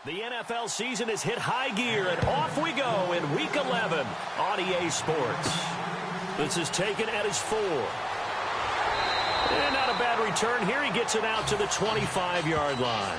The NFL season has hit high gear, and off we go in Week 11 on EA Sports. This is taken at his 4. And not a bad return here. He gets it out to the 25-yard line.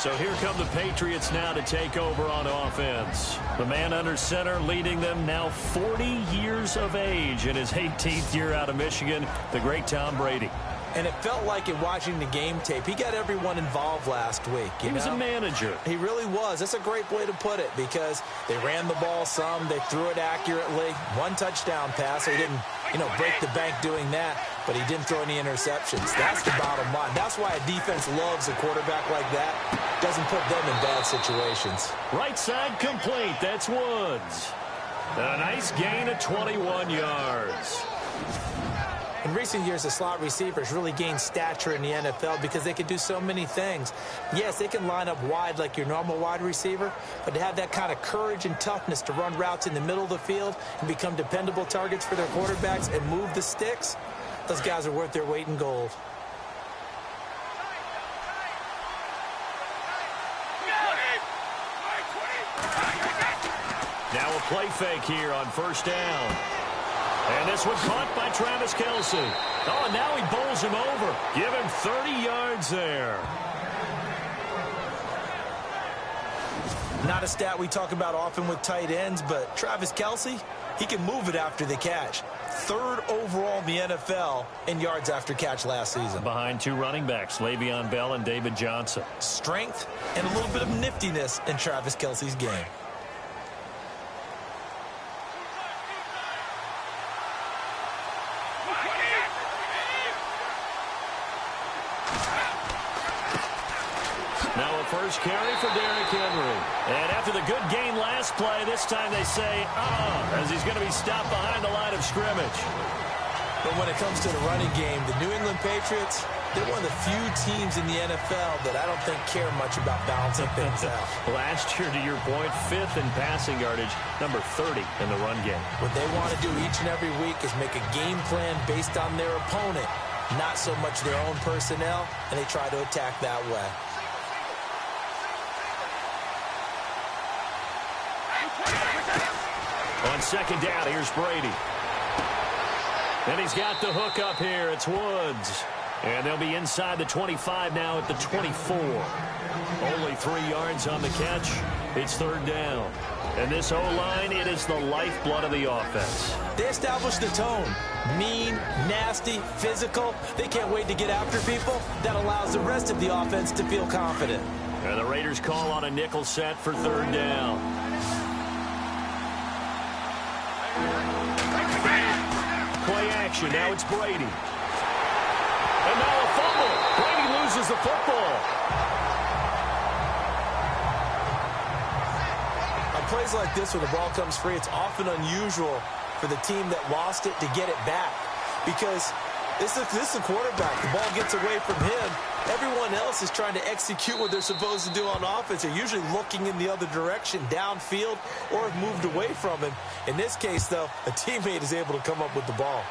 So here come the Patriots now to take over on offense. The man under center leading them now 40 years of age in his 18th year out of Michigan, the great Tom Brady. And it felt like in watching the game tape, he got everyone involved last week. He was a manager. He really was. That's a great way to put it because they ran the ball some. They threw it accurately. 1 touchdown pass. So he didn't, break the bank doing that, but he didn't throw any interceptions. That's the bottom line. That's why a defense loves a quarterback like that. Doesn't put them in bad situations. Right side complete. That's Woods. A nice gain of 21 yards. In recent years, the slot receivers really gained stature in the NFL because they can do so many things. Yes, they can line up wide like your normal wide receiver, but to have that kind of courage and toughness to run routes in the middle of the field and become dependable targets for their quarterbacks and move the sticks, those guys are worth their weight in gold. Now a play fake here on first down. And this one caught by Travis Kelce. Oh, and now he bowls him over. Give him 30 yards there. Not a stat we talk about often with tight ends, but Travis Kelce, he can move it after the catch. 3rd overall in the NFL in yards after catch last season. Behind 2 running backs, Le'Veon Bell and David Johnson. Strength and a little bit of niftiness in Travis Kelce's game. First carry for Derrick Henry. And after the good gain last play, this time they say, as he's going to be stopped behind the line of scrimmage. But when it comes to the running game, the New England Patriots, they're one of the few teams in the NFL that I don't think care much about balancing things out. Last year, to your point, 5th in passing yardage, number 30 in the run game. What they want to do each and every week is make a game plan based on their opponent, not so much their own personnel, and they try to attack that way. On second down, here's Brady. And he's got the hook up here. It's Woods. And they'll be inside the 25 now at the 24. Only 3 yards on the catch. It's 3rd down. And this O-line, it is the lifeblood of the offense. They established the tone. Mean, nasty, physical. They can't wait to get after people. That allows the rest of the offense to feel confident. And the Raiders call on a nickel set for 3rd down. Play action. Now it's Brady. And now a fumble. Brady loses the football. On plays like this where the ball comes free, it's often unusual for the team that lost it to get it back. Because this is a quarterback. The ball gets away from him. Everyone else is trying to execute what they're supposed to do on offense. They're usually looking in the other direction, downfield, or have moved away from him. In this case, though, a teammate is able to come up with the ball.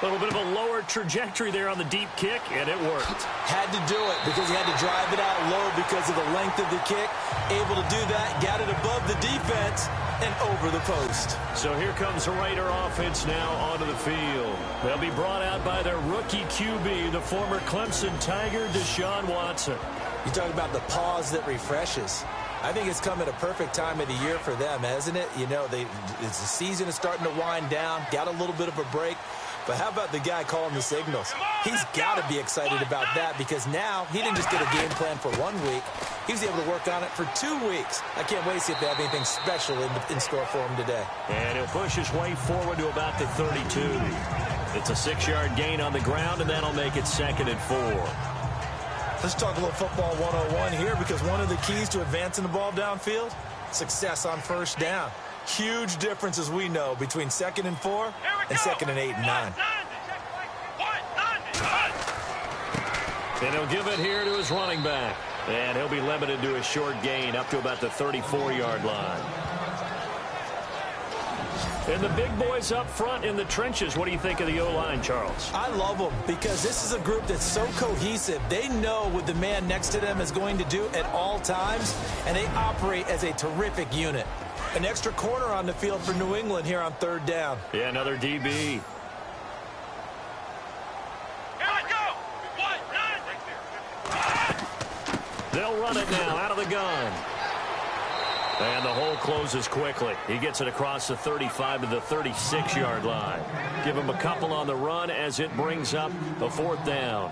A little bit of a lower trajectory there on the deep kick, and it worked. Had to do it because he had to drive it out low because of the length of the kick. Able to do that, got it above the defense and over the post. So here comes the Raider offense now onto the field. They'll be brought out by their rookie QB, the former Clemson Tiger, Deshaun Watson. You talk about the pause that refreshes. I think it's come at a perfect time of the year for them, hasn't it? The season is starting to wind down, got a little bit of a break. But how about the guy calling the signals? He's got to be excited about that because now he didn't just get a game plan for 1 week. He was able to work on it for 2 weeks. I can't wait to see if they have anything special in store for him today. And he'll push his way forward to about the 32. It's a 6-yard gain on the ground, and that'll make it 2nd and 4. Let's talk a little football 101 here because one of the keys to advancing the ball downfield, success on first down. Huge difference, as we know, between 2nd and 4 and 2nd and 8 and 9. And he'll give it here to his running back. And he'll be limited to a short gain up to about the 34-yard line. And the big boys up front in the trenches, what do you think of the O-line, Charles? I love them because this is a group that's so cohesive. They know what the man next to them is going to do at all times, and they operate as a terrific unit. An extra corner on the field for New England here on 3rd down. Yeah, another DB. They'll run it now out of the gun. And the hole closes quickly. He gets it across the 35 to the 36-yard line. Give him a couple on the run as it brings up a 4th down.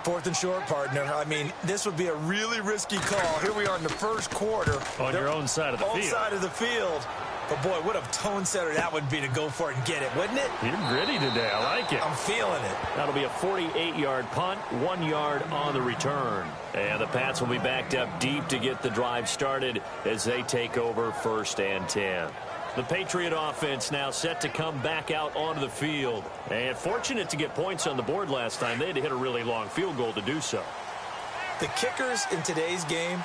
4th and short, partner. I mean, this would be a really risky call. Here we are in the 1st quarter. On your own side of the field. Own side of the field. But, boy, what a tone setter that would be to go for it and get it, wouldn't it? You're gritty today. I like it. I'm feeling it. That'll be a 48-yard punt, 1 yard on the return. And the Pats will be backed up deep to get the drive started as they take over 1st and 10. The Patriot offense now set to come back out onto the field. And fortunate to get points on the board last time. They had to hit a really long field goal to do so. The kickers in today's game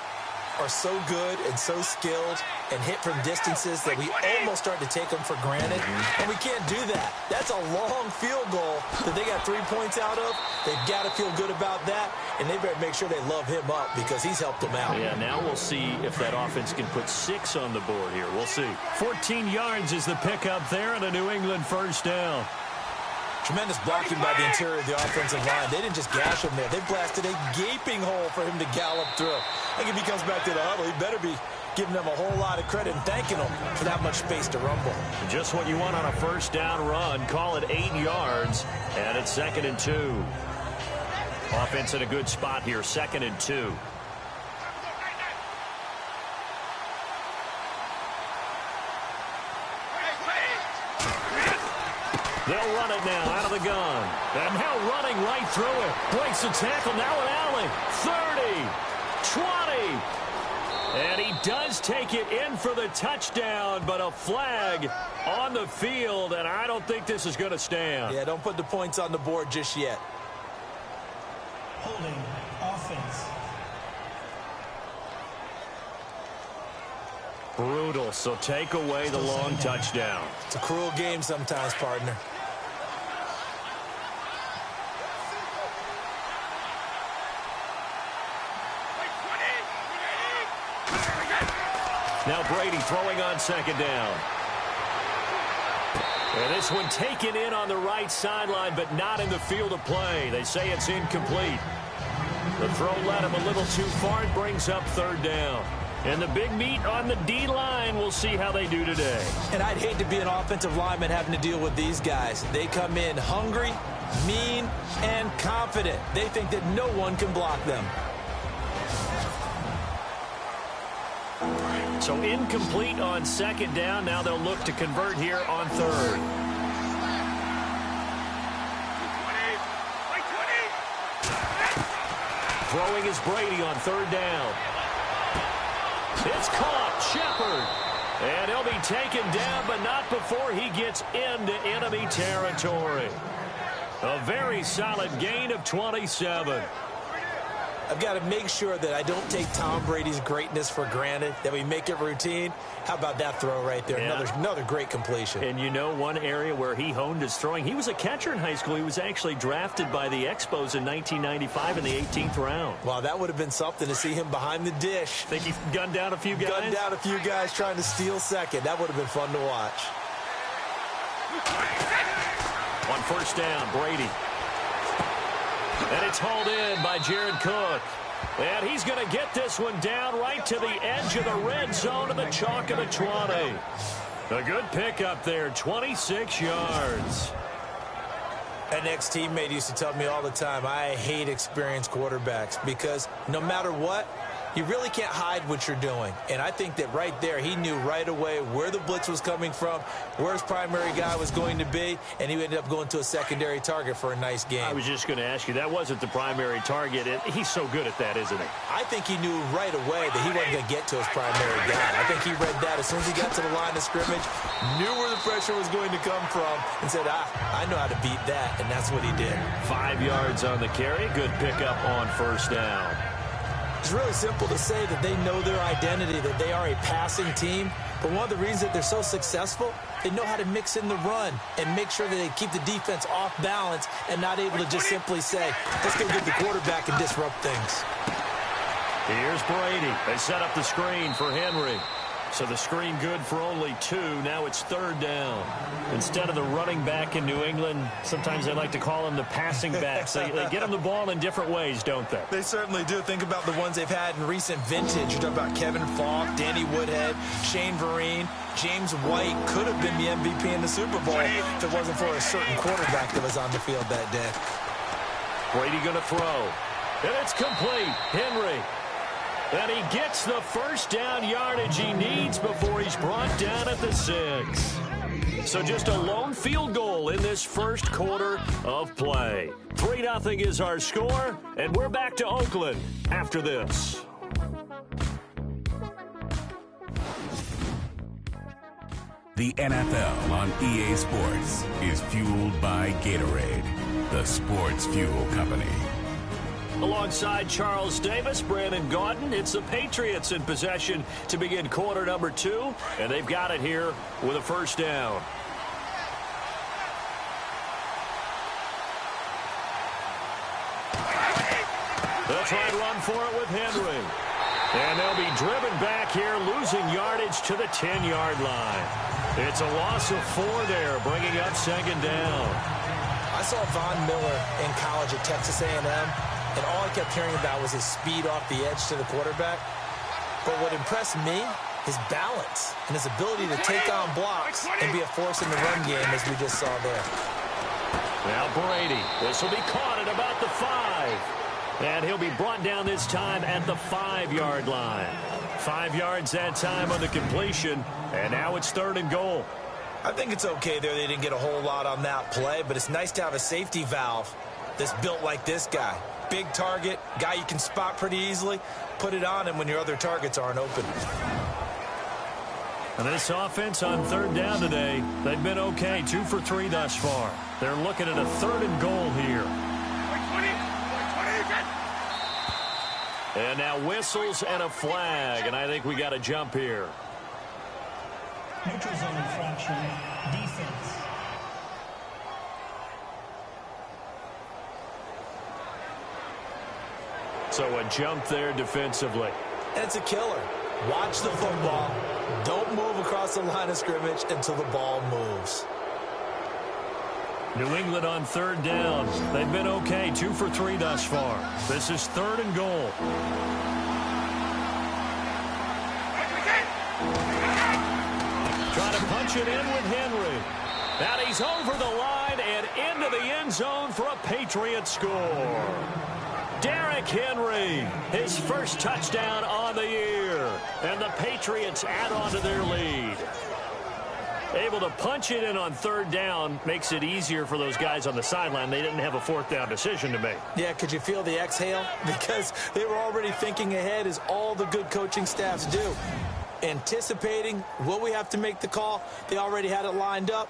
are so good and so skilled and hit from distances that we almost start to take them for granted. And we can't do that. That's a long field goal that they got 3 points out of. They've got to feel good about that, and they better make sure they love him up because he's helped them out. Yeah, now we'll see if that offense can put 6 on the board here. We'll see. 14 yards is the pickup there and a New England 1st down. Tremendous blocking by the interior of the offensive line. They didn't just gash him there. They blasted a gaping hole for him to gallop through. I think if he comes back to the huddle, he better be giving them a whole lot of credit and thanking them for that much space to rumble. Just what you want on a 1st down run. Call it 8 yards, and it's 2nd and 2. Offense in a good spot here, 2nd and 2. They'll run it now out of the gun. And now running right through it. Breaks the tackle. Now an alley. 30. 20. And he does take it in for the touchdown, but a flag on the field, and I don't think this is going to stand. Yeah, don't put the points on the board just yet. Holding offense. Brutal, so take away the long touchdown. It's a cruel game sometimes, partner. Now Brady throwing on 2nd down. And this one taken in on the right sideline, but not in the field of play. They say it's incomplete. The throw led him a little too far. It brings up 3rd down. And the big meat on the D-line, we'll see how they do today. And I'd hate to be an offensive lineman having to deal with these guys. They come in hungry, mean, and confident. They think that no one can block them. So incomplete on 2nd down. Now they'll look to convert here on 3rd. Throwing is Brady on 3rd down. It's caught. Shepard. And he'll be taken down, but not before he gets into enemy territory. A very solid gain of 27. I've got to make sure that I don't take Tom Brady's greatness for granted, that we make it routine. How about that throw right there? Yeah. Another great completion. And you know one area where he honed his throwing, he was a catcher in high school. He was actually drafted by the Expos in 1995 in the 18th round. Wow, that would have been something to see him behind the dish. Think he gunned down a few guys? Gunned down a few guys trying to steal 2nd. That would have been fun to watch. On 1st down, Brady. And it's hauled in by Jared Cook. And he's going to get this one down right to the edge of the red zone of the chalk of the 20. A good pickup there, 26 yards. An ex-teammate used to tell me all the time, I hate experienced quarterbacks because no matter what, you really can't hide what you're doing. And I think that right there, he knew right away where the blitz was coming from, where his primary guy was going to be, and he ended up going to a secondary target for a nice game. I was just going to ask you, that wasn't the primary target. He's so good at that, isn't he? I think he knew right away that he wasn't going to get to his primary guy. I think he read that as soon as he got to the line of scrimmage, knew where the pressure was going to come from, and said, I know how to beat that, and that's what he did. 5 yards on the carry. Good pickup on 1st down. It's really simple to say that they know their identity, that they are a passing team. But one of the reasons that they're so successful They know how to mix in the run and make sure that they keep the defense off balance and not able to just simply say, let's go get the quarterback and disrupt things. Here's Brady. They set up the screen for Henry. So the screen good for only 2. Now it's 3rd down. Instead of the running back in New England, sometimes they like to call them the passing backs. They get them the ball in different ways, don't they? They certainly do. Think about the ones they've had in recent vintage. You're talking about Kevin Falk, Danny Woodhead, Shane Vereen, James White could have been the MVP in the Super Bowl if it wasn't for a certain quarterback that was on the field that day. Brady going to throw. And it's complete. Henry. And he gets the first down yardage he needs before he's brought down at the 6. So just a lone field goal in this first quarter of play. 3-0 is our score, and we're back to Oakland after this. The NFL on EA Sports is fueled by Gatorade, the sports fuel company. Alongside Charles Davis, Brandon Gaudin, it's the Patriots in possession to begin quarter number 2, and they've got it here with a first down. They'll try and run for it with Henry. And they'll be driven back here, losing yardage to the 10-yard line. It's a loss of 4 there, bringing up 2nd down. I saw Von Miller in college at Texas A&M. And all I kept hearing about was his speed off the edge to the quarterback. But what impressed me, his balance and his ability to take on blocks and be a force in the run game, as we just saw there. Now Brady. This will be caught at about the 5. And he'll be brought down this time at the 5-yard line. 5 yards that time on the completion. And now it's 3rd and goal. I think it's okay there. They didn't get a whole lot on that play, but it's nice to have a safety valve that's built like this guy. Big target, guy you can spot pretty easily. Put it on him when your other targets aren't open. And this offense on 3rd down today, they've been okay. 2 for 3 thus far. They're looking at a 3rd and goal here. And now whistles and a flag, and I think we got a jump here. Neutral zone infraction, defense. So a jump there defensively. And it's a killer. Watch the football. Don't move across the line of scrimmage until the ball moves. New England on 3rd down. They've been okay. 2 for 3 thus far. This is 3rd and goal. Trying to punch it in with Henry. And he's over the line and into the end zone for a Patriot score. Derrick Henry, his first touchdown on the year. And the Patriots add on to their lead. Able to punch it in on 3rd down makes it easier for those guys on the sideline. They didn't have a 4th down decision to make. Yeah, could you feel the exhale? Because they were already thinking ahead, as all the good coaching staffs do. Anticipating, will we have to make the call? They already had it lined up.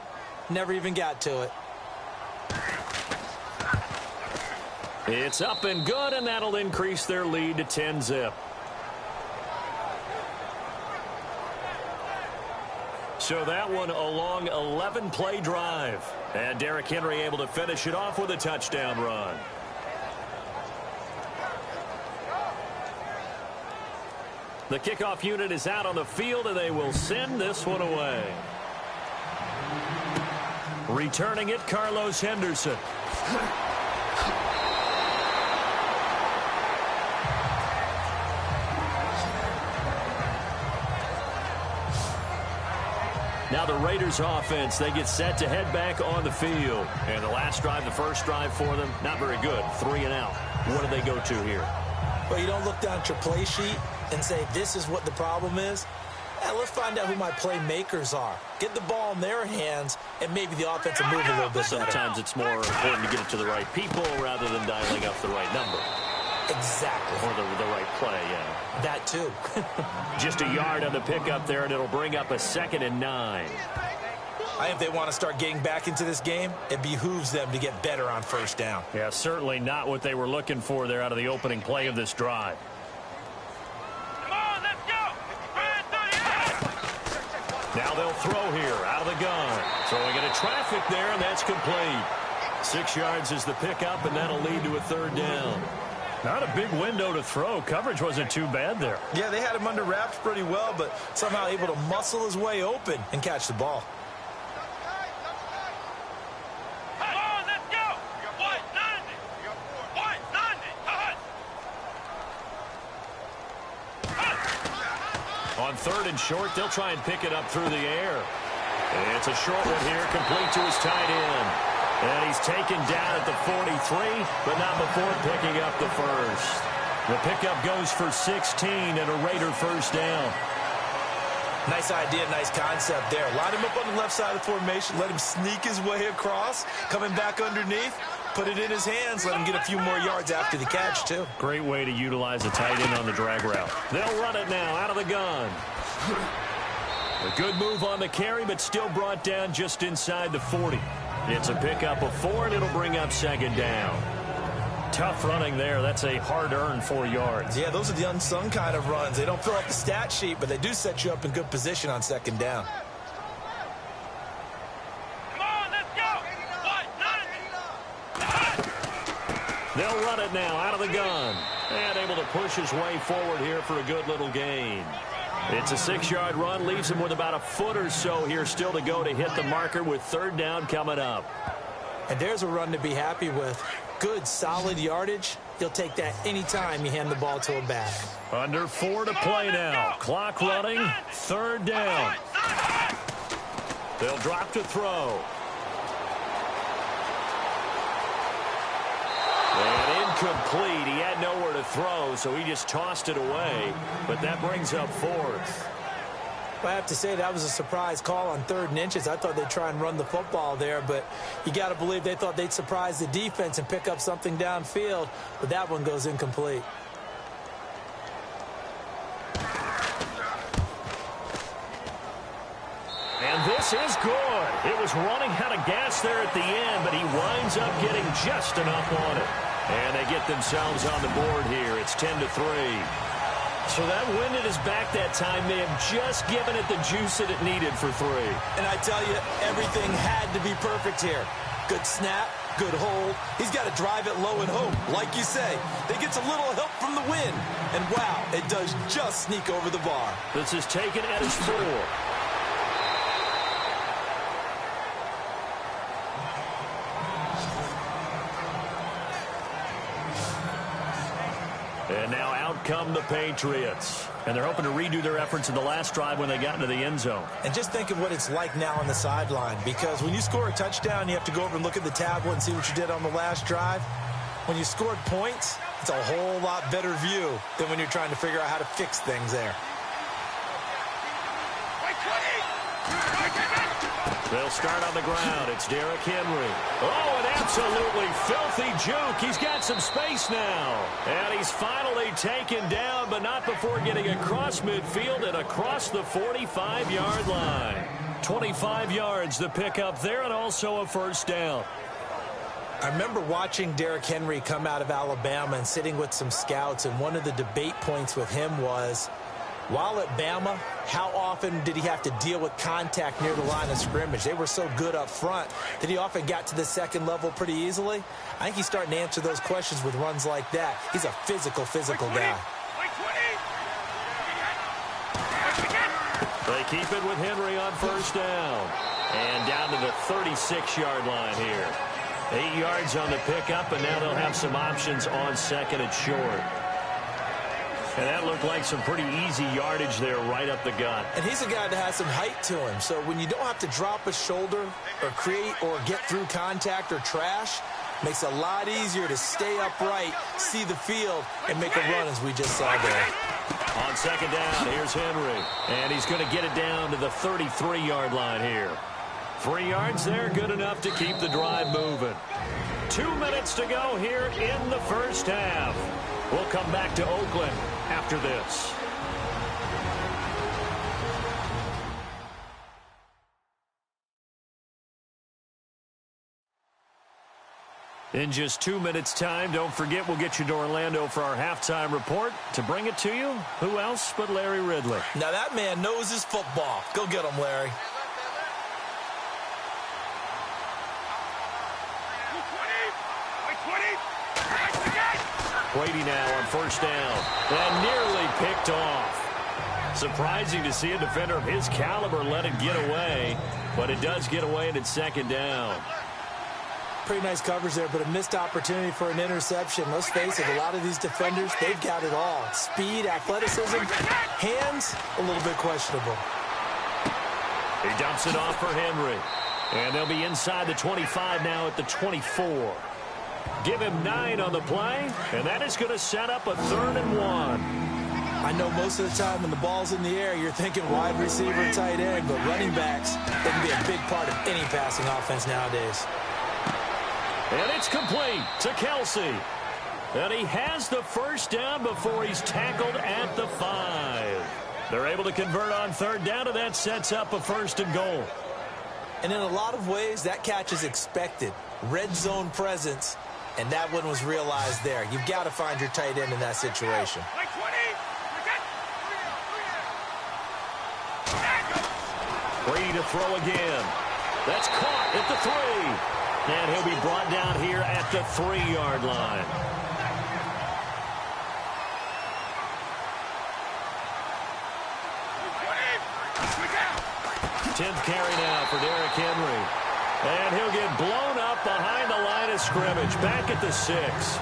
Never even got to it. It's up and good, and that'll increase their lead to 10-zip. So that one a long 11-play drive. And Derrick Henry able to finish it off with a touchdown run. The kickoff unit is out on the field, and they will send this one away. Returning it, Carlos Henderson. Now the Raiders offense, they get set to head back on the field. And the last drive, the first drive for them, not very good. 3 and out. What do they go to here? Well, you don't look down at your play sheet and say, this is what the problem is. Let's find out who my playmakers are. Get the ball in their hands, and maybe the offense will move a little bit better. Sometimes it's more important to get it to the right people rather than dialing up the right number. Exactly. Or the right play, yeah. That too. Just a yard on the pickup there, and it'll bring up a 2nd and 9. I think if they want to start getting back into this game, it behooves them to get better on 1st down. Yeah, certainly not what they were looking for there out of the opening play of this drive. Now they'll throw here out of the gun. Throwing into traffic there, and that's complete. 6 yards is the pickup, and that'll lead to a third down. Not a big window to throw. Coverage wasn't too bad there. Yeah, they had him under wraps pretty well, but somehow able to muscle his way open and catch the ball. On 3rd and short, they'll try and pick it up through the air. It's a short one here, complete to his tight end. And he's taken down at the 43, but not before picking up the first. The pickup goes for 16 and a Raider first down. Nice idea, nice concept there. Line him up on the left side of the formation, let him sneak his way across, coming back underneath, put it in his hands, let him get a few more yards after the catch, too. Great way to utilize a tight end on the drag route. They'll run it now out of the gun. A good move on the carry, but still brought down just inside the 40. It's a pickup of 4, and it'll bring up 2nd down. Tough running there. That's a hard-earned 4 yards. Yeah, those are the unsung kind of runs. They don't fill up the stat sheet, but they do set you up in good position on 2nd down. Come on, let's go! They'll run it now out of the gun. And able to push his way forward here for a good little gain. It's a 6-yard run, leaves him with about a foot or so here still to go to hit the marker with 3rd down coming up. And there's a run to be happy with. Good, solid yardage. He'll take that anytime you hand the ball to a back. Under 4 to play now. Clock running, 3rd down. They'll drop to throw. And incomplete. He had nowhere to throw, so he just tossed it away. But that brings up 4th. I have to say that was a surprise call on 3rd and inches. I thought they'd try and run the football there, but you got to believe they thought they'd surprise the defense and pick up something downfield, but that one goes incomplete. And this is good. It was running out of gas there at the end, but he winds up getting just enough on it. And they get themselves on the board here. It's 10-3. So that wind at his back that time may have just given it the juice that it needed for 3. And I tell you, everything had to be perfect here. Good snap, good hold. He's got to drive it low and hope. Like you say, they gets a little help from the wind. And wow, it does just sneak over the bar. This is taken at his 4. And now out come the Patriots. And they're hoping to redo their efforts in the last drive when they got into the end zone. And just think of what it's like now on the sideline, because when you score a touchdown, you have to go over and look at the tablet and see what you did on the last drive. When you scored points, it's a whole lot better view than when you're trying to figure out how to fix things there. They'll start on the ground. It's Derrick Henry. Oh, an absolutely filthy juke. He's got some space now. And he's finally taken down, but not before getting across midfield and across the 45-yard line. 25 yards the pickup there, and also a first down. I remember watching Derrick Henry come out of Alabama and sitting with some scouts, and one of the debate points with him was, while at Bama, how often did he have to deal with contact near the line of scrimmage? They were so good up front that he often got to the second level pretty easily. I think he's starting to answer those questions with runs like that. He's a physical guy. They keep it with Henry on first down. And down to the 36-yard line here. 8 yards on the pickup, and now they'll have some options on 2nd and short. And that looked like some pretty easy yardage there right up the gut. And he's a guy that has some height to him. So when you don't have to drop a shoulder or create or get through contact or trash, makes it a lot easier to stay upright, see the field, and make a run as we just saw there. On 2nd down, here's Henry. And he's going to get it down to the 33-yard line here. 3 yards there, good enough to keep the drive moving. 2 minutes to go here in the first half. We'll come back to Oakland after this. In just 2 minutes' time, don't forget we'll get you to Orlando for our halftime report. To bring it to you, who else but Larry Ridley? Now that man knows his football. Go get him, Larry. Brady now on first down. And nearly picked off. Surprising to see a defender of his caliber let it get away, but it does get away and it's second down. Pretty nice coverage there, but a missed opportunity for an interception. Let's face it, a lot of these defenders, they've got it all. Speed, athleticism, hands, a little bit questionable. He dumps it off for Henry. And they'll be inside the 25 now at the 24. Give him 9 on the play, and that is going to set up a 3rd and 1. I know most of the time when the ball's in the air, you're thinking wide receiver, tight end, but running backs, they can be a big part of any passing offense nowadays. And it's complete to Kelsey. And he has the first down before he's tackled at the 5. They're able to convert on 3rd down, and that sets up a 1st and goal. And in a lot of ways, that catch is expected. Red zone presence, and that one was realized there. You've got to find your tight end in that situation. Brady to throw again. That's caught at the 3. And he'll be brought down here at the 3-yard line. Tenth carry now for Derrick Henry. And he'll get blown up behind the line of scrimmage. Back at the 6.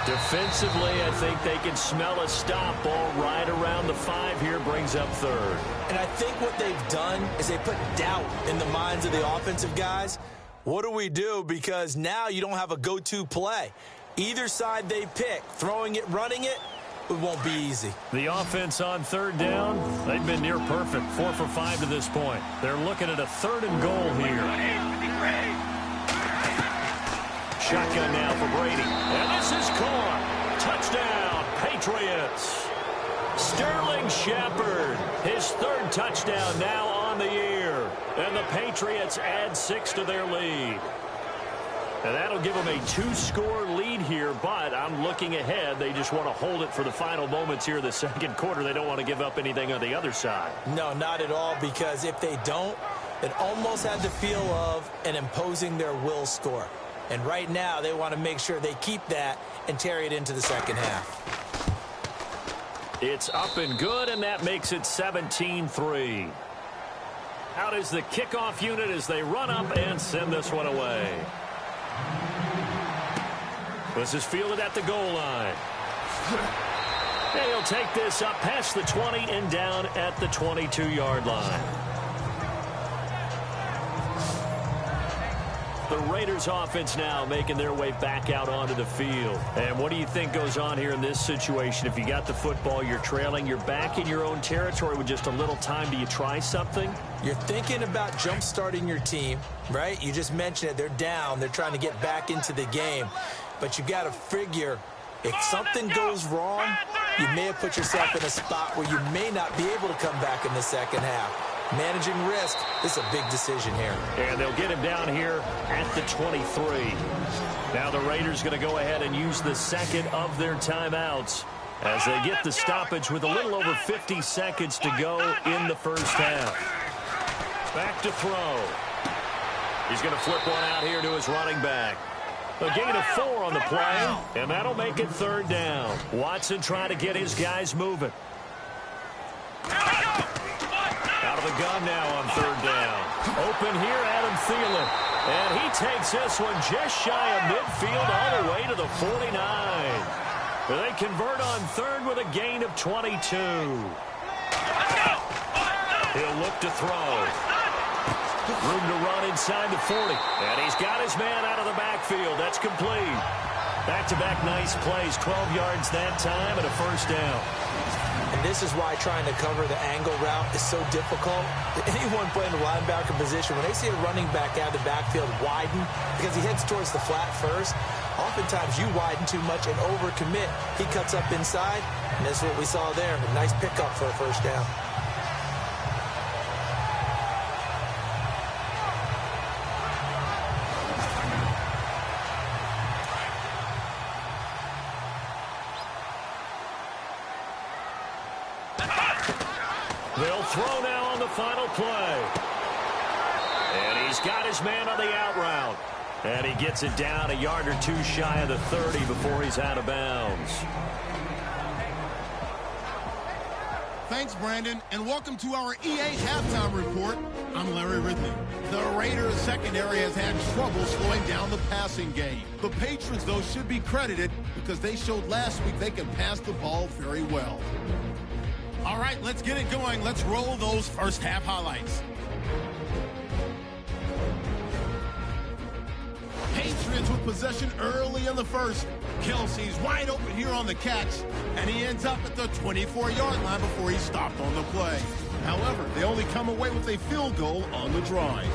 Defensively, I think they can smell a stop ball right around the 5 here. Brings up 3rd. And I think what they've done is they put doubt in the minds of the offensive guys. What do we do? Because now you don't have a go-to play. Either side they pick, throwing it, running it, it won't be easy. The offense on 3rd down, they've been near perfect. 4 for 5 to this point. They're looking at a 3rd and goal here. Shotgun now for Brady. And this is caught. Touchdown, Patriots. Sterling Shepard, his 3rd touchdown now on the year. And the Patriots add 6 to their lead. And that'll give them a 2-score lead here, but I'm looking ahead. They just want to hold it for the final moments here in the 2nd quarter. They don't want to give up anything on the other side. No, not at all, because if they don't, it almost had the feel of an imposing their will score. And right now, they want to make sure they keep that and carry it into the 2nd half. It's up and good, and that makes it 17-3. Out is the kickoff unit as they run up and send this one away. This is fielded at the goal line. And he'll take this up past the 20 and down at the 22-yard line. The Raiders offense now making their way back out onto the field. And what do you think goes on here in this situation? If you got the football, you're trailing, you're back in your own territory with just a little time. Do you try something? You're thinking about jump-starting your team, right? You just mentioned it. They're down. They're trying to get back into the game. But you got to figure, if something goes wrong, you may have put yourself in a spot where you may not be able to come back in the 2nd half. Managing risk, this is a big decision here. And they'll get him down here at the 23. Now the Raiders going to go ahead and use the 2nd of their timeouts as they get the stoppage with a little over 50 seconds to go in the 1st half. Back to throw. He's going to flip one out here to his running back. A gain of 4 on the play, and that'll make it 3rd down. Watson trying to get his guys moving. Out of the gun now on 3rd down. Open here, Adam Thielen. And he takes this one just shy of midfield all the way to the 49. They convert on 3rd with a gain of 22. He'll look to throw. Room to run inside the 40. And he's got his man out of the backfield. That's complete. Back-to-back nice plays. 12 yards that time and a 1st down. And this is why trying to cover the angle route is so difficult. Anyone playing the linebacker position, when they see a running back out of the backfield widen because he heads towards the flat first, oftentimes you widen too much and overcommit. He cuts up inside, and that's what we saw there. A nice pickup for a 1st down. They'll throw now on the final play. And he's got his man on the out route. And he gets it down a yard or two shy of the 30 before he's out of bounds. Thanks, Brandon, and welcome to our EA Halftime Report. I'm Larry Ridley. The Raiders secondary has had trouble slowing down the passing game. The Patriots, though, should be credited because they showed last week they can pass the ball very well. All right, let's get it going. Let's roll those first half highlights. Patriots with possession early in the first. Kelsey's wide open here on the catch, and he ends up at the 24-yard line before he stopped on the play. However, they only come away with a field goal on the drive.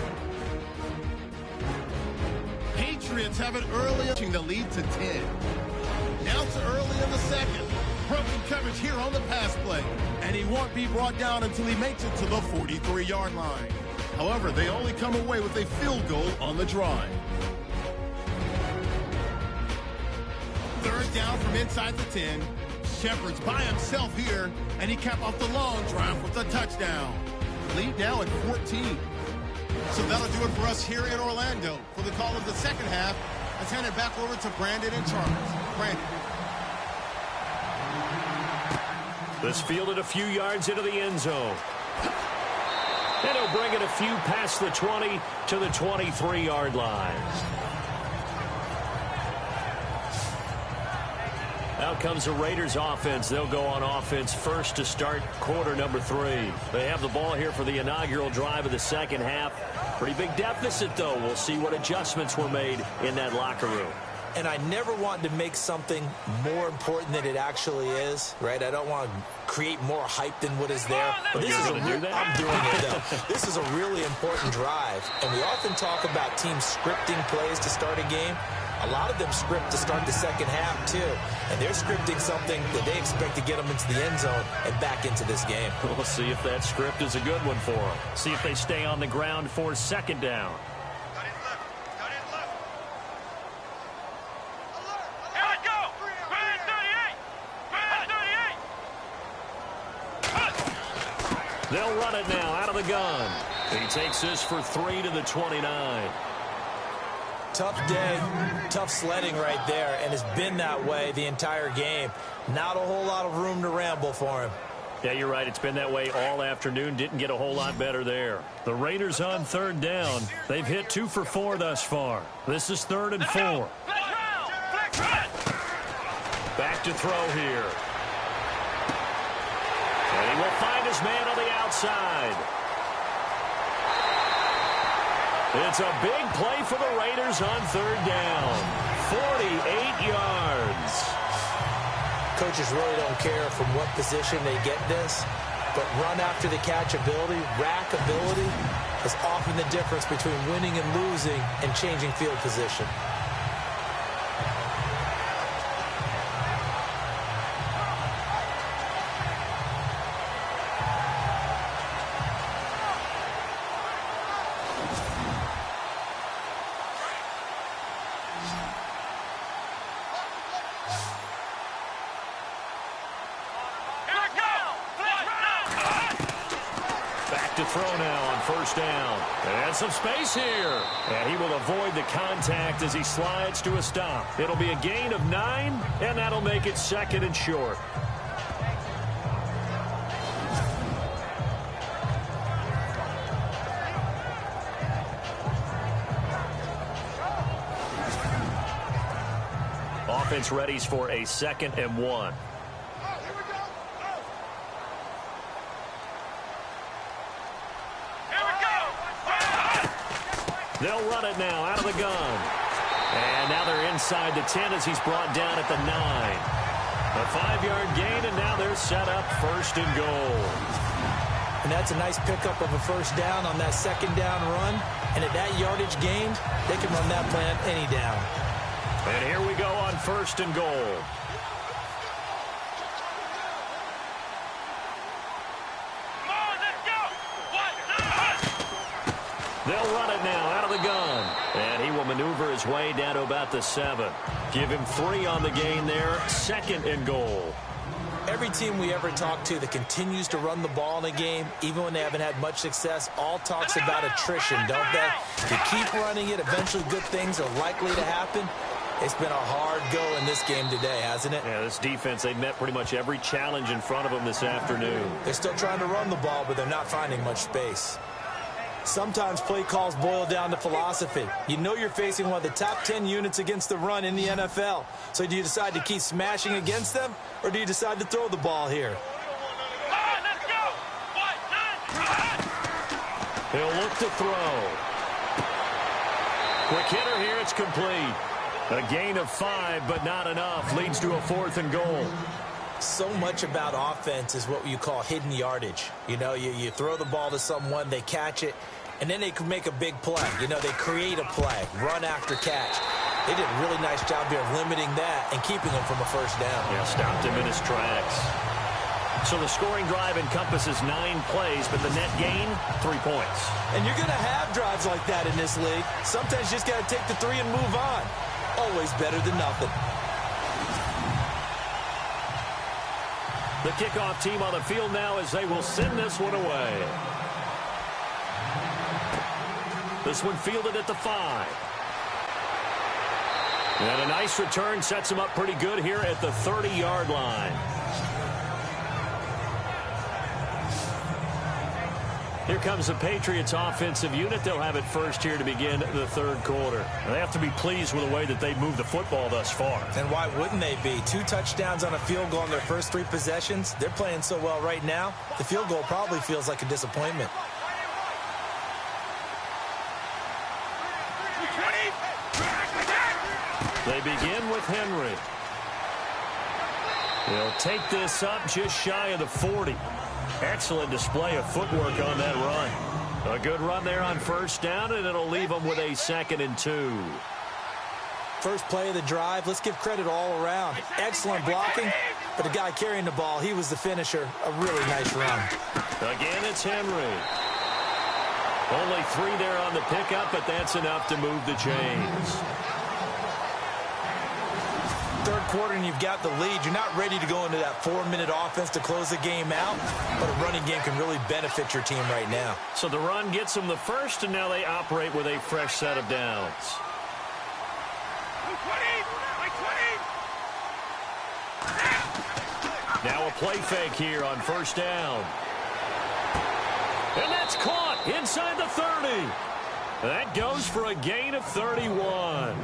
Patriots have it early, pushing the lead to 10. Now to early in the second. Broken coverage here on the pass play, and he won't be brought down until he makes it to the 43-yard line. However, they only come away with a field goal on the drive. Third down from inside the 10. Shepard's by himself here, and he capped off the long drive with a touchdown. Lead now at 14. So that'll do it for us here in Orlando. For the call of the second half, let's hand it back over to Brandon and Charles. Brandon. This fielded a few yards into the end zone. And he'll bring it a few past the 20 to the 23-yard line. Out comes the Raiders offense. They'll go on offense first to start quarter number 3. They have the ball here for the inaugural drive of the second half. Pretty big deficit, though. We'll see what adjustments were made in that locker room. And I never want to make something more important than it actually is, right? I don't want to create more hype than what is there. But this is I'm doing it, though. This is a really important drive. And we often talk about teams scripting plays to start a game. A lot of them script to start the second half, too. And they're scripting something that they expect to get them into the end zone and back into this game. We'll see if that script is a good one for them. See if they stay on the ground for second down. They'll run it now out of the gun. He takes this for 3 to the 29. Tough day, tough sledding right there, and it's been that way the entire game. Not a whole lot of room to ramble for him. Yeah, you're right. It's been that way all afternoon. Didn't get a whole lot better there. The Raiders on third down. They've hit 2 for 4 thus far. This is 3rd and 4. Back to throw here. And he will find his man on the outside. It's a big play for the Raiders on third down. 48 yards. Coaches really don't care from what position they get this, but run after the catch ability, rack ability, is often the difference between winning and losing and changing field position. Throw now on first down. And some space here. And he will avoid the contact as he slides to a stop. It'll be a gain of 9, and that'll make it 2nd and short. Offense readies for a 2nd and 1. They'll run it now out of the gun. And now they're inside the 10 as he's brought down at the 9. A 5-yard gain, and now they're set up 1st and goal. And that's a nice pickup of a first down on that second down run. And at that yardage gained, they can run that plan any down. And here we go on 1st and goal. They'll run it now out of the gun. And he will maneuver his way down to about the 7. Give him 3 on the gain there. 2nd and goal. Every team we ever talk to that continues to run the ball in a game, even when they haven't had much success, all talks about attrition, don't they? If you keep running it, eventually good things are likely to happen. It's been a hard go in this game today, hasn't it? Yeah, this defense, they met pretty much every challenge in front of them this afternoon. They're still trying to run the ball, but they're not finding much space. Sometimes play calls boil down to philosophy. You know you're facing one of the top 10 units against the run in the NFL. So do you decide to keep smashing against them, or do you decide to throw the ball here? Let's go! He'll look to throw. Quick hitter here, it's complete. A gain of 5, but not enough. Leads to a 4th and goal. So much about offense is what you call hidden yardage. You know, you throw the ball to someone, they catch it, and then they can make a big play. You know, they create a play, run after catch. They did a really nice job here of limiting that and keeping him from a first down. Yeah, stopped him in his tracks. So the scoring drive encompasses 9 plays, but the net gain, 3 points. And you're going to have drives like that in this league. Sometimes you just got to take the 3 and move on. Always better than nothing. The kickoff team on the field now as they will send this one away. This one fielded at the 5. And a nice return sets him up pretty good here at the 30-yard line. Here comes the Patriots offensive unit. They'll have it first here to begin the third quarter. And they have to be pleased with the way that they've moved the football thus far. And why wouldn't they be? 2 touchdowns on a field goal in their first 3 possessions. They're playing so well right now, the field goal probably feels like a disappointment. They begin with Henry. He'll take this up just shy of the 40. Excellent display of footwork on that run. A good run there on first down, and it'll leave them with a 2nd and 2. First play of the drive, let's give credit all around. Excellent blocking, but the guy carrying the ball, he was the finisher. A really nice run. Again, it's Henry. Only 3 there on the pickup, but that's enough to move the chains. Third quarter and you've got the lead. You're not ready to go into that 4-minute offense to close the game out, but a running game can really benefit your team right now. So the run gets them the first, and now they operate with a fresh set of downs. Now a play fake here on first down. And that's caught inside the 30. That goes for a gain of 31.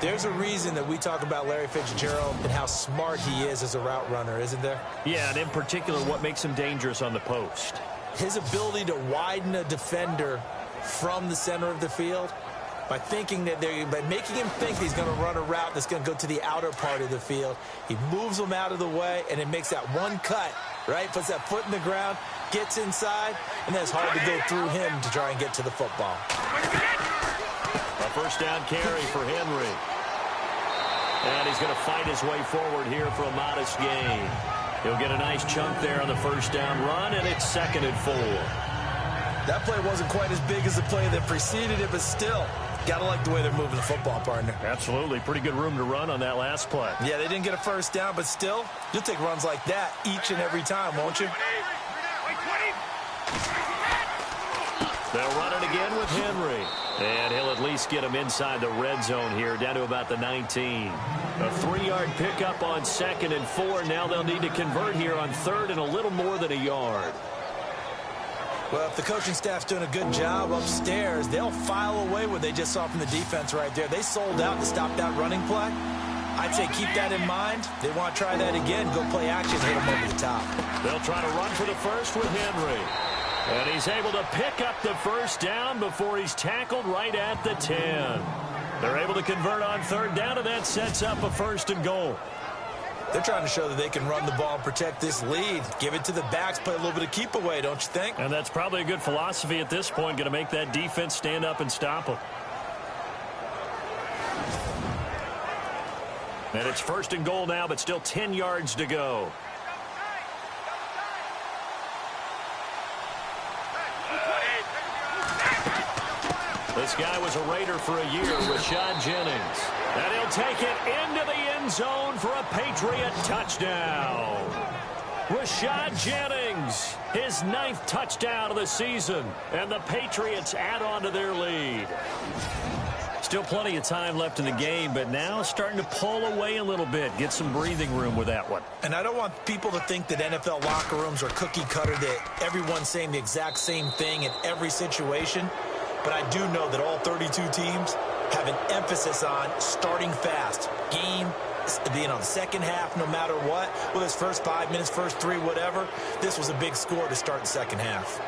There's a reason that we talk about Larry Fitzgerald and how smart he is as a route runner, isn't there? Yeah, and in particular, what makes him dangerous on the post. His ability to widen a defender from the center of the field by making him think he's going to run a route that's going to go to the outer part of the field. He moves him out of the way, and it makes that one cut, right? Puts that foot in the ground, gets inside, and then it's hard to go through him to try and get to the football. A first down carry for Henry. And he's going to fight his way forward here for a modest gain. He'll get a nice chunk there on the first down run, and it's 2nd and 4. That play wasn't quite as big as the play that preceded it, but still, got to like the way they're moving the football, partner. Absolutely. Pretty good room to run on that last play. Yeah, they didn't get a first down, but still, you'll take runs like that each and every time, won't you? They'll run it again with Henry. And he'll at least get him inside the red zone here, down to about the 19. A 3-yard pickup on 2nd and 4. Now they'll need to convert here on 3rd and a little more than a yard. Well, if the coaching staff's doing a good job upstairs, they'll file away what they just saw from the defense right there. They sold out to stop that running play. I'd say keep that in mind. They want to try that again. Go play action, hit them over the top. They'll try to run for the first with Henry. And he's able to pick up the first down before he's tackled right at the 10. They're able to convert on 3rd down, and that sets up a 1st and goal. They're trying to show that they can run the ball and protect this lead. Give it to the backs, play a little bit of keep away, don't you think? And that's probably a good philosophy at this point, going to make that defense stand up and stop them. And it's 1st and goal now, but still 10 yards to go. This guy was a Raider for a year, Rashad Jennings. And he'll take it into the end zone for a Patriot touchdown. Rashad Jennings, his 9th touchdown of the season, and the Patriots add on to their lead. Still plenty of time left in the game, but now starting to pull away a little bit. Get some breathing room with that one. And I don't want people to think that NFL locker rooms are cookie cutter, that everyone's saying the exact same thing in every situation. But I do know that all 32 teams have an emphasis on starting fast. Game, second half, no matter what. Whether it's first 5 minutes, first 3, whatever. This was a big score to start the second half.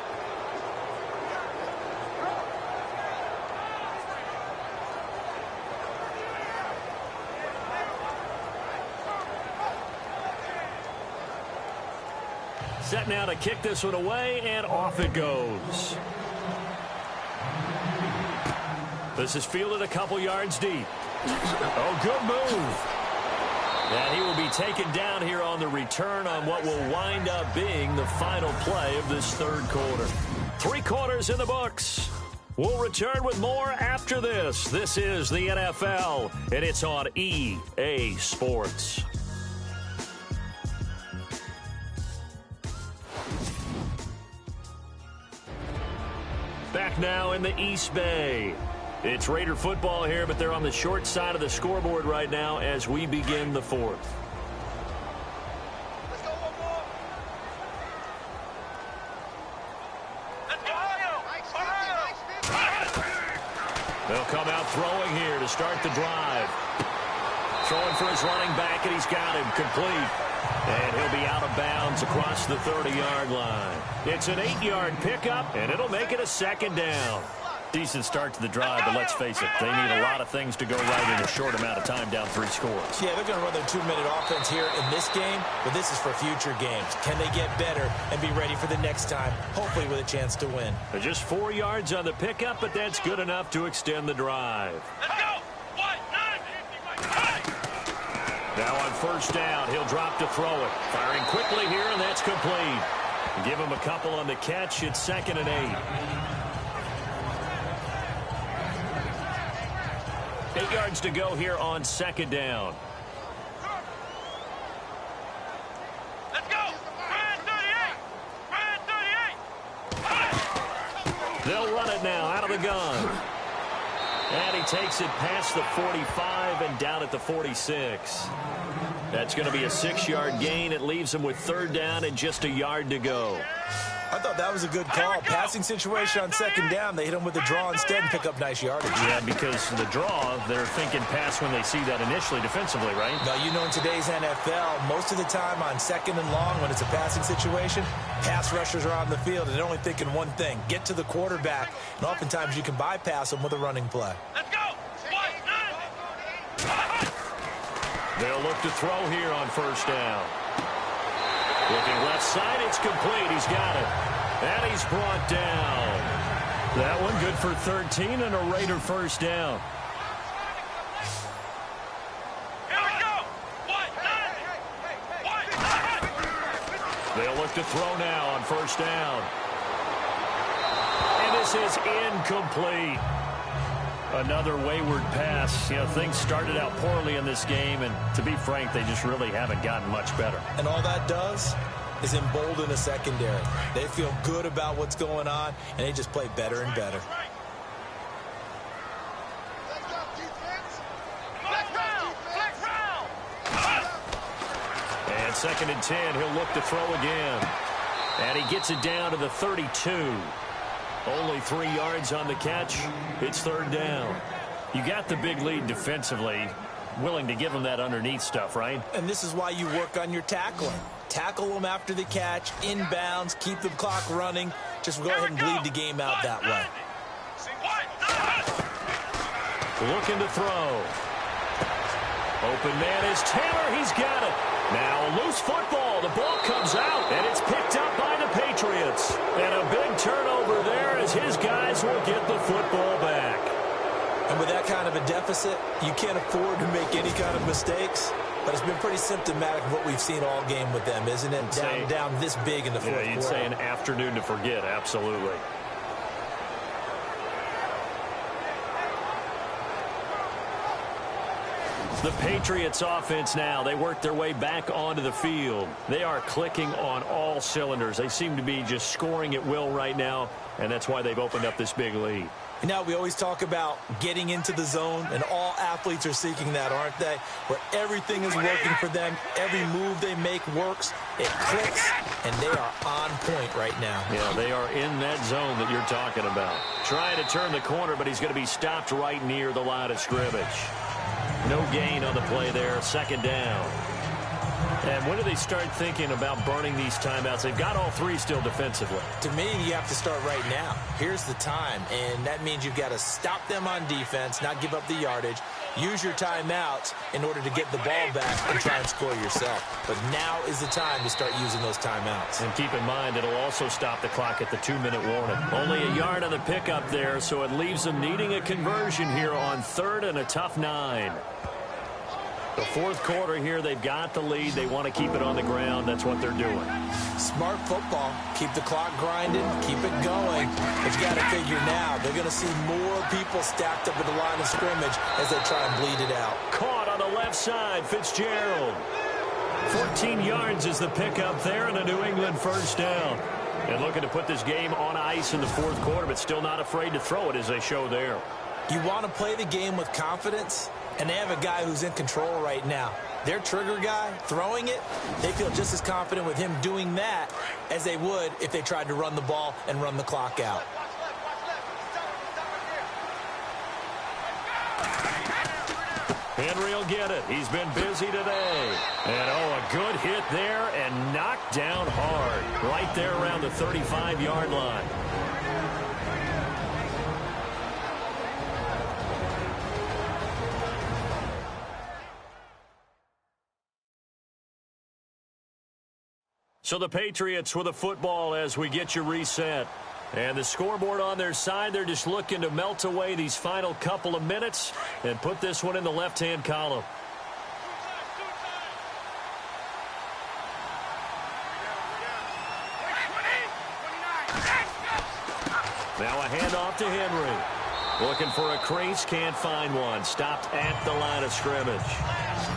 Set now to kick this one away, and off it goes. This is fielded a couple yards deep. Oh, good move. And he will be taken down here on the return on what will wind up being the final play of this third quarter. 3 quarters in the books. We'll return with more after this. This is the NFL, and it's on EA Sports. Back now in the East Bay. It's Raider football here, but they're on the short side of the scoreboard right now as we begin the fourth. Let's go one more. Let's go, Ohio. They'll come out throwing here to start the drive. Throwing for his running back, and he's got him complete. And he'll be out of bounds across the 30-yard line. It's an 8-yard pickup, and it'll make it a second down. Decent start to the drive, but let's face it, they need a lot of things to go right in a short amount of time, down 3 scores. Yeah, they're going to run their 2-minute offense here in this game, but this is for future games. Can they get better and be ready for the next time, hopefully with a chance to win? They're just 4 yards on the pickup, but that's good enough to extend the drive. Let's go. Now on first down, he'll drop to throw it. Firing quickly here, and that's complete. Give him a couple on the catch. It's 2nd and 8. 8 yards to go here on 2nd down. Let's go. Ryan 38. Ryan 38. They'll run it now out of the gun. And he takes it past the 45 and down at the 46. That's going to be a 6-yard gain. It leaves him with 3rd down and just a yard to go. I thought that was a good call. Passing situation on 2nd down. They hit him with the draw instead and pick up nice yardage. Yeah, because the draw, they're thinking pass when they see that initially defensively, right? Now, you know, in today's NFL, most of the time on 2nd and long, when it's a passing situation, pass rushers are on the field, and they're only thinking one thing, get to the quarterback. And oftentimes you can bypass them with a running play. Let's go. They'll look to throw here on first down. Looking left side, it's complete. He's got it. And he's brought down. That one good for 13 and a Raider first down. Here we go. They'll look to throw now on first down. And this is incomplete. Another wayward pass. You know, things started out poorly in this game, and to be frank, they just really haven't gotten much better. And all that does is embolden a secondary. They feel good about what's going on, and they just play better and better. And 2nd and 10, he'll look to throw again. And he gets it down to the 32. Only 3 yards on the catch. It's 3rd down. You got the big lead defensively. Willing to give them that underneath stuff, right? And this is why you work on your tackling. Tackle them after the catch, inbounds, keep the clock running. Just go ahead and bleed the game out that way. Looking to throw. Open man is Taylor. He's got it. Now a loose football. The ball comes out, and it's picked up by the Patriots. And a big turnover there as his guys will get the football back. And with that kind of a deficit, you can't afford to make any kind of mistakes. But it's been pretty symptomatic of what we've seen all game with them, isn't it? Down this big in the fourth quarter. Yeah, you'd say an afternoon to forget, absolutely. The Patriots offense now, they work their way back onto the field. They are clicking on all cylinders. They seem to be just scoring at will right now, and that's why they've opened up this big lead. You know, we always talk about getting into the zone, and all athletes are seeking that, aren't they? Where everything is working for them, every move they make works, it clicks, and they are on point right now. Yeah, they are in that zone that you're talking about. Trying to turn the corner, but he's going to be stopped right near the line of scrimmage. No gain on the play there, second down. And when do they start thinking about burning these timeouts? They've got all three still defensively. To me, you have to start right now. Here's the time, and that means you've got to stop them on defense, not give up the yardage, use your timeouts in order to get the ball back and try and score yourself. But now is the time to start using those timeouts. And keep in mind, it'll also stop the clock at the 2-minute warning. Only a yard on the pickup there, so it leaves them needing a conversion here on 3rd and a tough 9. The fourth quarter here, they've got the lead. They want to keep it on the ground. That's what they're doing. Smart football. Keep the clock grinding. Keep it going. But you got to figure now, they're going to see more people stacked up at the line of scrimmage as they try and bleed it out. Caught on the left side, Fitzgerald. 14 yards is the pickup there, and a New England first down. And looking to put this game on ice in the fourth quarter, but still not afraid to throw it as they show there. You want to play the game with confidence? And they have a guy who's in control right now. Their trigger guy, throwing it, they feel just as confident with him doing that as they would if they tried to run the ball and run the clock out. Henry will get it. He's been busy today. And, a good hit there and knocked down hard. Right there around the 35-yard line. So the Patriots with a football as we get you reset. And the scoreboard on their side, they're just looking to melt away these final couple of minutes and put this one in the left-hand column. Now a handoff to Henry. Looking for a crease, can't find one. Stopped at the line of scrimmage.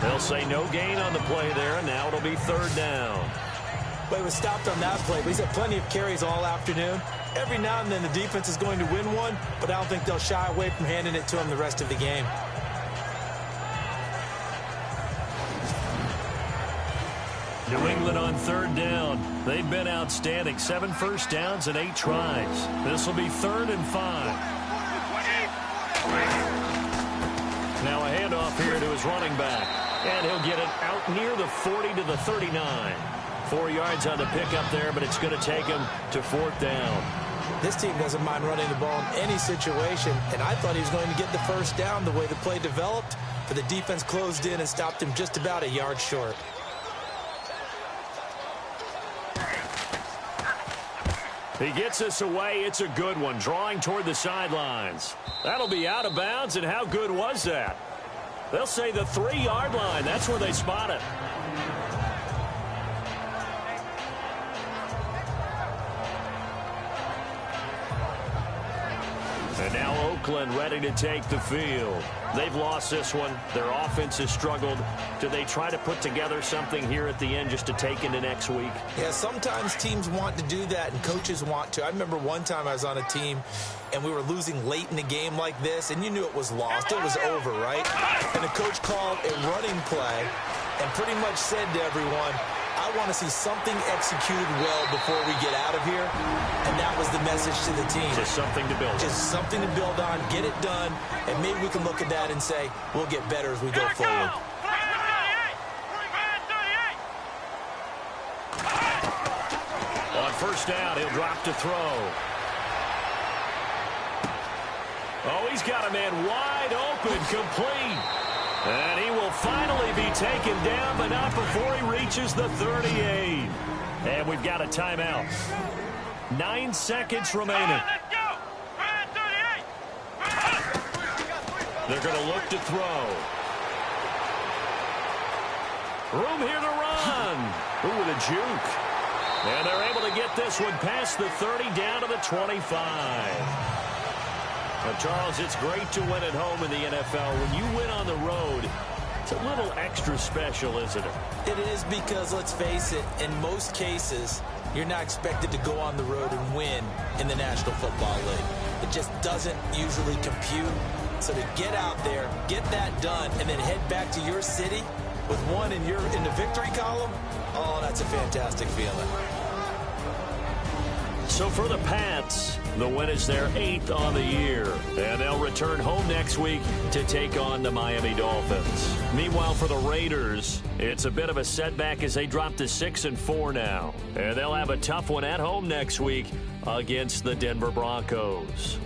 They'll say no gain on the play there, and now it'll be 3rd down. But he was stopped on that play, but he's had plenty of carries all afternoon. Every now and then the defense is going to win one, but I don't think they'll shy away from handing it to him the rest of the game. New England on 3rd down. They've been outstanding. 7 first downs and 8 tries. This will be 3rd and 5. Now a handoff here to his running back. And he'll get it out near the 40 to the 39. 4 yards on the pickup there, but it's going to take him to 4th down. This team doesn't mind running the ball in any situation, and I thought he was going to get the first down the way the play developed, but the defense closed in and stopped him just about a yard short. He gets us away. It's a good one, drawing toward the sidelines. That'll be out of bounds, and how good was that? They'll say the 3-yard line. That's where they spot it. And now Oakland ready to take the field. They've lost this one. Their offense has struggled. Do they try to put together something here at the end just to take into next week? Yeah, sometimes teams want to do that and coaches want to. I remember one time I was on a team and we were losing late in the game like this, and you knew it was lost. It was over, right? And the coach called a running play and pretty much said to everyone, I want to see something executed well before we get out of here. And that was the message to the team. Just something to build on. Just something to build on, get it done, and maybe we can look at that and say, we'll get better as we go forward. On first down, he'll drop to throw. Oh, he's got a man wide open, complete. And he will finally be taken down, but not before he reaches the 38. And we've got a timeout. 9 seconds remaining. They're going to look to throw. Room here to run. Ooh, with a juke. And they're able to get this one past the 30 down to the 25. Now, Charles, it's great to win at home in the NFL. When you win on the road, It's a little extra special, isn't it? It is, because, let's face it, in most cases, you're not expected to go on the road and win in the National Football League. It just doesn't usually compute. So to get out there, get that done, and then head back to your city with one in the victory column, oh, that's a fantastic feeling. So for the Pats, the win is their 8th on the year, and they'll return home next week to take on the Miami Dolphins. Meanwhile, for the Raiders, it's a bit of a setback as they drop to 6-4 now, and they'll have a tough one at home next week against the Denver Broncos.